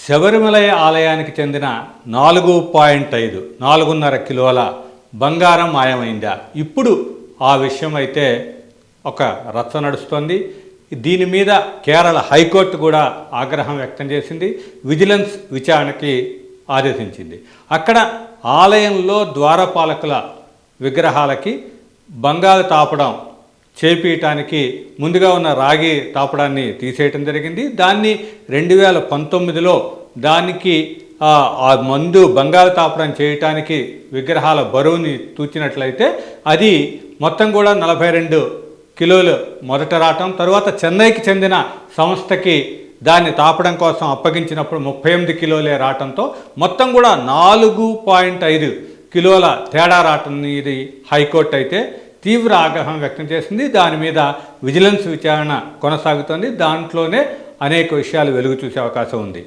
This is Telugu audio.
శబరిమల ఆలయానికి చెందిన 4.5 4.5 కిలోల బంగారం మాయమైందా? ఇప్పుడు ఆ విషయం అయితే ఒక రచ్చ నడుస్తోంది. దీని మీద కేరళ హైకోర్టు కూడా ఆగ్రహం వ్యక్తం చేసింది. విజిలెన్స్ విచారణకి ఆదేశించింది. అక్కడ ఆలయంలో ద్వారపాలకుల విగ్రహాలకి బంగారు తాపడం చేపీయటానికి ముందుగా ఉన్న రాగి తాపడాన్ని తీసేయటం జరిగింది. దాన్ని 2019లో దానికి ఆ మందు బంగారు తాపడం చేయటానికి విగ్రహాల బరువుని తూచినట్లయితే అది మొత్తం కూడా 42 కిలోలు మొదట రావటం, తర్వాత చెన్నైకి చెందిన సంస్థకి దాన్ని తాపడం కోసం అప్పగించినప్పుడు 38 కిలోలే రావటంతో మొత్తం కూడా 4.5 కిలోల తేడా రావటం ఇది హైకోర్టు అయితే తీవ్ర ఆగ్రహం వ్యక్తం చేసింది. దాని మీద విజిలెన్స్ విచారణ కొనసాగుతోంది. దాంట్లోనే అనేక విషయాలు వెలుగు చూసే అవకాశం ఉంది.